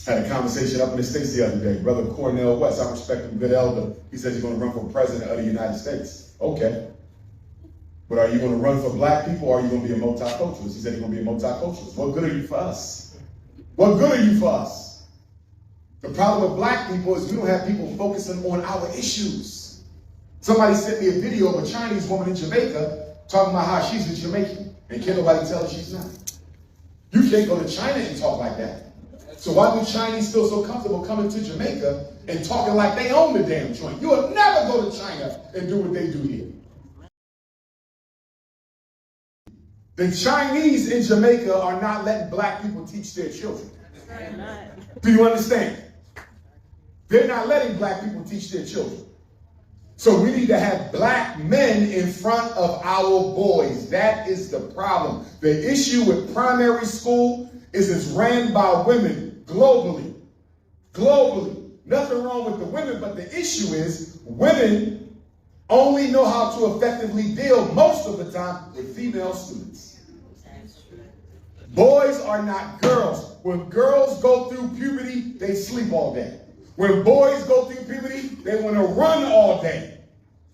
Had a conversation up in the States the other day. Brother Cornell West, I respect him, good elder. He said he's going to run for president of the United States. Okay. But are you going to run for black people, or are you going to be a multiculturalist? He said he's going to be a multiculturalist. What good are you for us? What good are you for us? The problem with black people is we don't have people focusing on our issues. Somebody sent me a video of a Chinese woman in Jamaica talking about how she's a Jamaican, and can't nobody tell her she's not. You can't go to China and talk like that. So why do Chinese feel so comfortable coming to Jamaica and talking like they own the damn joint? You will never go to China and do what they do here. The Chinese in Jamaica are not letting black people teach their children. Do you understand? They're not letting black people teach their children. So we need to have black men in front of our boys. That is the problem. The issue with primary school is it's ran by women globally. Globally. Nothing wrong with the women, but the issue is women only know how to effectively deal most of the time with female students. Boys are not girls. When girls go through puberty, they sleep all day. When boys go through puberty, they want to run all day.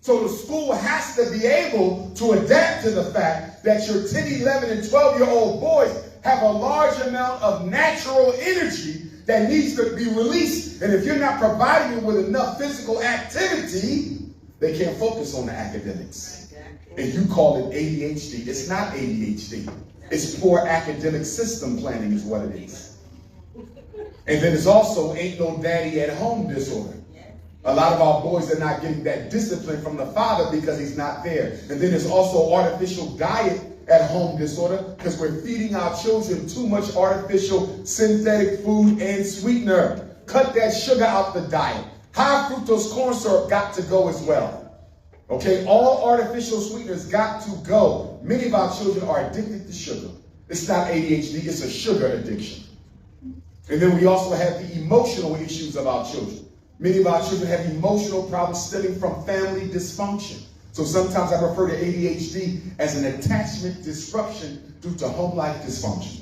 So the school has to be able to adapt to the fact that your 10, 11, and 12-year-old boys have a large amount of natural energy that needs to be released. And if you're not providing them with enough physical activity, they can't focus on the academics. And you call it ADHD. It's not ADHD. It's poor academic system planning is what it is. And then it's also ain't no daddy at home disorder. A lot of our boys are not getting that discipline from the father because he's not there. And then there's also artificial diet at home disorder because we're feeding our children too much artificial synthetic food and sweetener. Cut that sugar out the diet. High fructose corn syrup got to go as well. Okay, all artificial sweeteners got to go. Many of our children are addicted to sugar. It's not ADHD, it's a sugar addiction. And then we also have the emotional issues of our children. Many of our children have emotional problems stemming from family dysfunction. So sometimes I refer to ADHD as an attachment disruption due to home life dysfunction.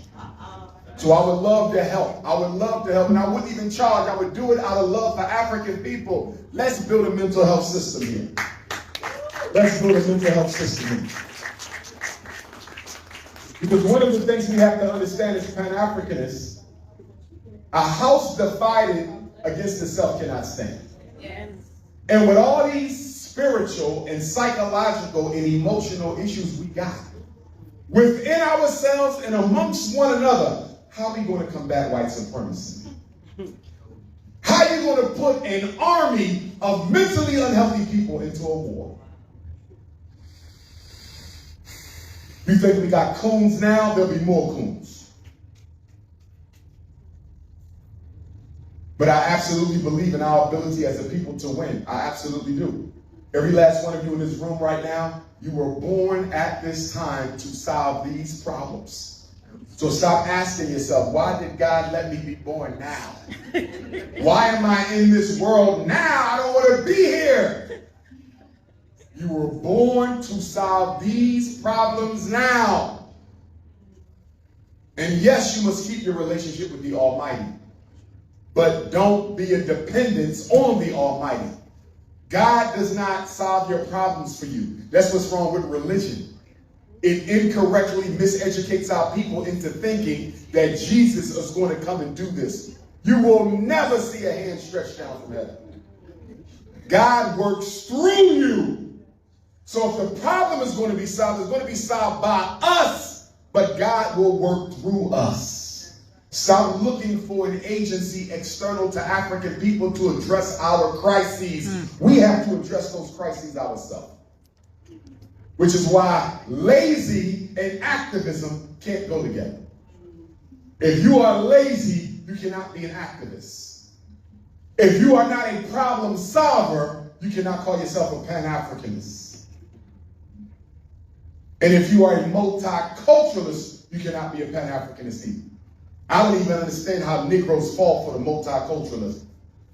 So I would love to help. I would love to help, and I wouldn't even charge. I would do it out of love for African people. Let's build a mental health system here. Let's build a mental health system here. Because one of the things we have to understand as Pan-Africanists, a house divided against itself cannot stand. Yes. And with all these spiritual and psychological and emotional issues we got, within ourselves and amongst one another, how are we going to combat white supremacy? How are you going to put an army of mentally unhealthy people into a war? You think we got coons now? There'll be more coons. But I absolutely believe in our ability as a people to win. I absolutely do. Every last one of you in this room right now, you were born at this time to solve these problems. So stop asking yourself, why did God let me be born now? Why am I in this world now? I don't want to be here. You were born to solve these problems now. And yes, you must keep your relationship with the Almighty. But don't be a dependence on the Almighty. God does not solve your problems for you. That's what's wrong with religion. It incorrectly miseducates our people into thinking that Jesus is going to come and do this. You will never see a hand stretched down from heaven. God works through you. So if the problem is going to be solved, it's going to be solved by us, but God will work through us. Stop looking for an agency external to African people to address our crises. We have to address those crises ourselves. Which is why lazy and activism can't go together. If you are lazy, you cannot be an activist. If you are not a problem solver, you cannot call yourself a Pan-Africanist. And if you are a multiculturalist, you cannot be a Pan-Africanist either. I don't even understand how Negroes fall for the multiculturalism,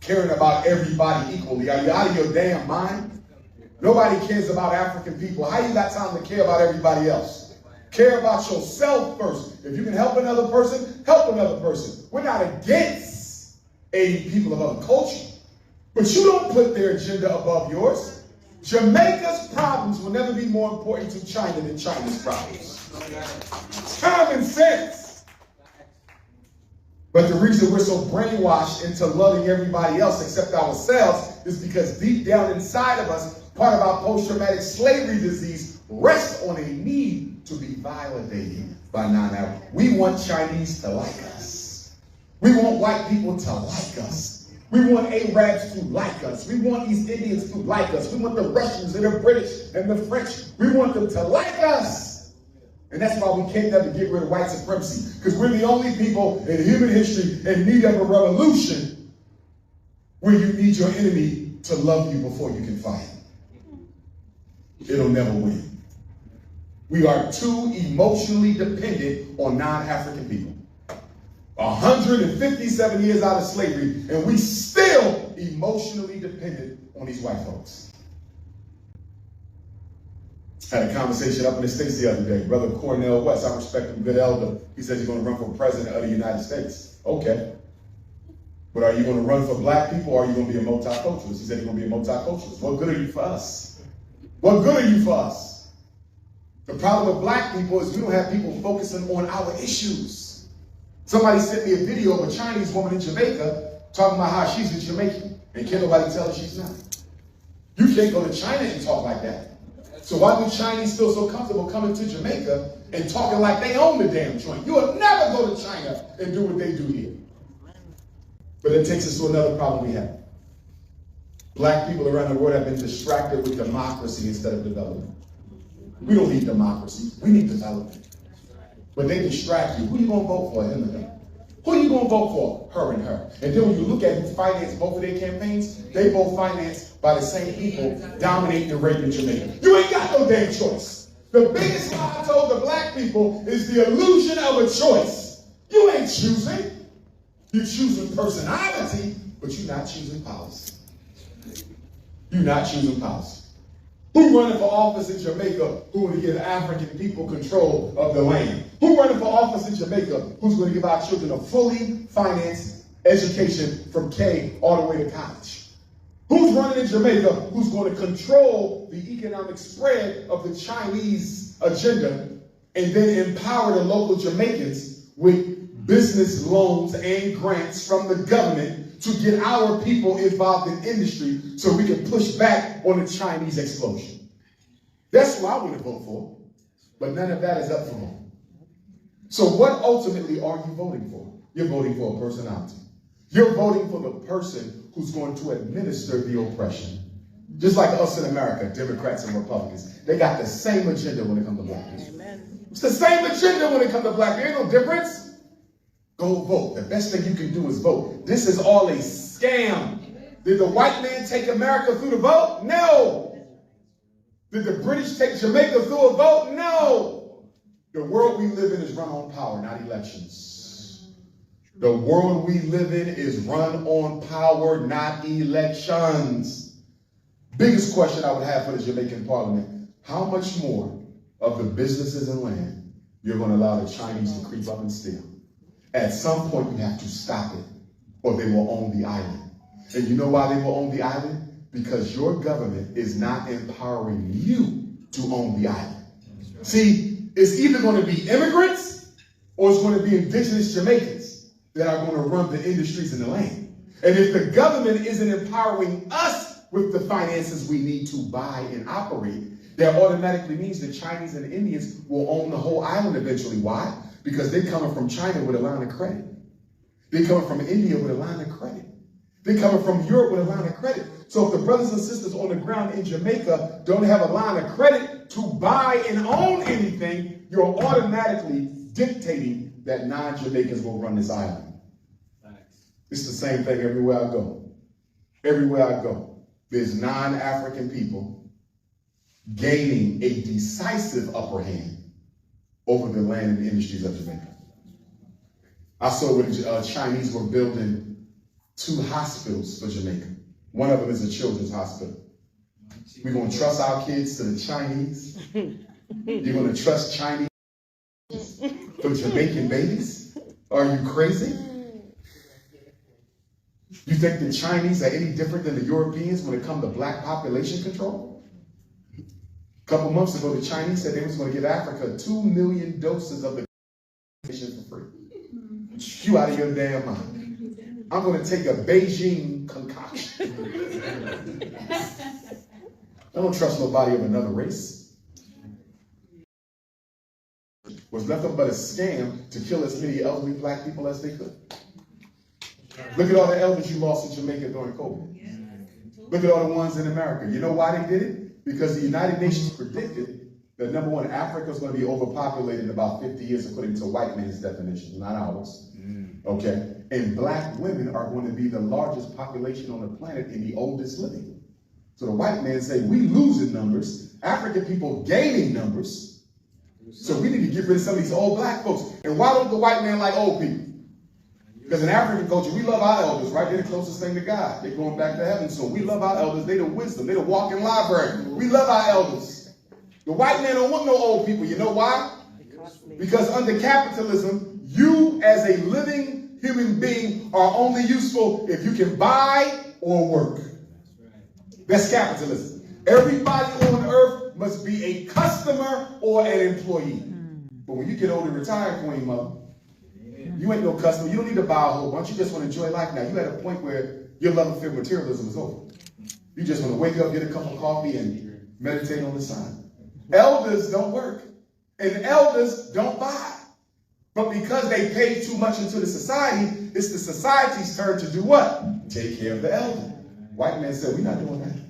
caring about everybody equally. Are you out of your damn mind? Nobody cares about African people. How you got time to care about everybody else? Care about yourself first. If you can help another person, help another person. We're not against aiding people of other culture. But you don't put their agenda above yours. Jamaica's problems will never be more important to China than China's problems. Common sense. But the reason we're so brainwashed into loving everybody else except ourselves is because deep down inside of us, part of our post-traumatic slavery disease rests on a need to be validated by non-Arabs. We want Chinese to like us. We want white people to like us. We want Arabs to like us. We want East Indians to like us. We want the Russians and the British and the French. We want them to like us. And that's why we can't never get rid of white supremacy, because we're the only people in human history in need of a revolution where you need your enemy to love you before you can fight. It'll never win. We are too emotionally dependent on non-African people. 157 years out of slavery, and we still emotionally dependent on these white folks. Had a conversation up in the States the other day. Brother Cornell West, I respect him, good elder. He said he's going to run for president of the United States. Okay. But are you going to run for black people, or are you going to be a multiculturalist? He said he's going to be a multiculturalist. What good are you for us? What good are you for us? The problem with black people is we don't have people focusing on our issues. Somebody sent me a video of a Chinese woman in Jamaica talking about how she's a Jamaican, and can't nobody tell her she's not. You can't go to China and talk like that. So why do Chinese feel so comfortable coming to Jamaica and talking like they own the damn joint? You will never go to China and do what they do here. But it takes us to another problem we have. Black people around the world have been distracted with democracy instead of development. We don't need democracy. We need development. But they distract you. Who are you going to vote for, him or her? Who are you going to vote for, her and her? And then when you look at who financed both of their campaigns, they both financed by the same people dominating the rape in Jamaica. You ain't got no damn choice. The biggest lie I told the black people is the illusion of a choice. You ain't choosing. You're choosing personality, but you're not choosing policy. You're not choosing policy. Who running for office in Jamaica who will give African people control of the land? Who running for office in Jamaica who's going to give our children a fully financed education from K all the way to college? Who's running in Jamaica who's going to control the economic spread of the Chinese agenda and then empower the local Jamaicans with business loans and grants from the government to get our people involved in industry so we can push back on the Chinese explosion? That's who I want to vote for, but none of that is up for me. So what ultimately are you voting for? You're voting for a personality. You're voting for the person who's going to administer the oppression. Just like us in America, Democrats and Republicans, they got the same agenda when it comes to black people. Amen. It's the same agenda when it comes to black people. Ain't no difference. Go vote. The best thing you can do is vote. This is all a scam. Did the white man take America through the vote? No. Did the British take Jamaica through a vote? No. The world we live in is run on power, not elections. The world we live in is run on power, not elections. Biggest question I would have for the Jamaican parliament: how much more of the businesses and land you're going to allow the Chinese to creep up and steal? At some point, you have to stop it, or they will own the island. And you know why they will own the island? Because your government is not empowering you to own the island. See, it's either going to be immigrants, or it's going to be indigenous Jamaicans that are going to run the industries in the land. And if the government isn't empowering us with the finances we need to buy and operate, that automatically means the Chinese and the Indians will own the whole island eventually. Why? Because they're coming from China with a line of credit. They're coming from India with a line of credit. They're coming from Europe with a line of credit. So if the brothers and sisters on the ground in Jamaica don't have a line of credit to buy and own anything, you're automatically dictating that non-Jamaicans will run this island. It's the same thing everywhere I go. Everywhere I go, there's non-African people gaining a decisive upper hand over the land and the industries of Jamaica. I saw when Chinese were building 2 hospitals for Jamaica. One of them is a children's hospital. We're going to trust our kids to the Chinese? You're going to trust Chinese for Jamaican babies? Are you crazy? You think the Chinese are any different than the Europeans when it comes to black population control? A couple months ago, the Chinese said they was going to give Africa 2 million doses of the for free. You out of your damn mind. I'm going to take a Beijing concoction. I don't trust nobody of another race. Was nothing but a scam to kill as many elderly black people as they could. Look at all the elders you lost in Jamaica during COVID. Look at all the ones in America. You know why they did it? Because the United Nations predicted that, number one, Africa is going to be overpopulated in about 50 years according to white man's definition, not ours. Okay? And black women are going to be the largest population on the planet and the oldest living. So the white man say, we losing numbers, African people gaining numbers, so we need to get rid of some of these old black folks. And why don't the white man like old people? Because in African culture, we love our elders, right? They're the closest thing to God. They're going back to heaven. So we love our elders. They're the wisdom. They're the walking library. We love our elders. The white man don't want no old people. You know why? Because under capitalism, you as a living human being are only useful if you can buy or work. That's capitalism. Everybody on earth must be a customer or an employee. But when you get old and retire, Queen Mother, you ain't no customer. You don't need to buy a whole bunch. You just want to enjoy life now. You at a point where your love affair materialism is over. You just want to wake up, get a cup of coffee, and meditate on the sun. Elders don't work. And elders don't buy. But because they pay too much into the society, it's the society's turn to do what? Take care of the elder. White man said, we're not doing that.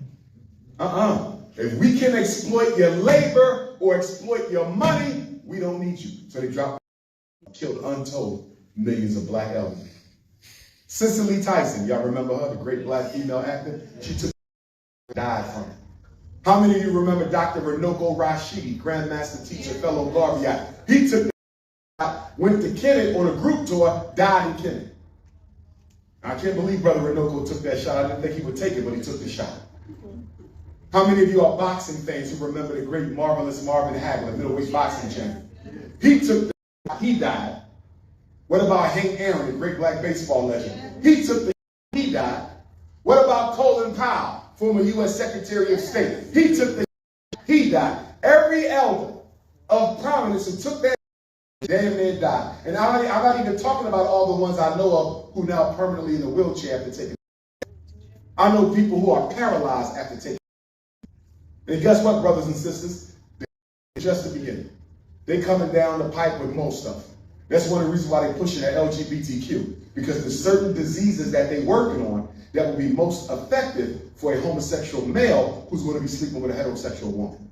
If we can exploit your labor or exploit your money, we don't need you. So they dropped, killed untold millions of black elders. Cicely Tyson, y'all remember her, the great black female actor? She took, died from it. How many of you remember Dr. Renoko Rashidi, grandmaster teacher, fellow Garveyite? He took the, went to Kennett on a group tour, died in Kennett. I can't believe Brother Renoko took that shot. I didn't think he would take it, but he took the shot. How many of you are boxing fans who remember the great, marvelous Marvin Hagler, middleweight boxing champion? He took the shot, he died. What about Hank Aaron, the great black baseball legend? He took the shot, he died. What about Colin Powell, former U.S. Secretary of State? He took the shot, he died. Every elder of prominence who took that damn near died. And I'm not even talking about all the ones I know of who now permanently in a wheelchair after taking it. I know people who are paralyzed after taking it. And guess what, brothers and sisters? They're just the beginning. They're coming down the pipe with most stuff. That's one of the reasons why they're pushing that LGBTQ. Because there's certain diseases that they're working on that will be most effective for a homosexual male who's going to be sleeping with a heterosexual woman.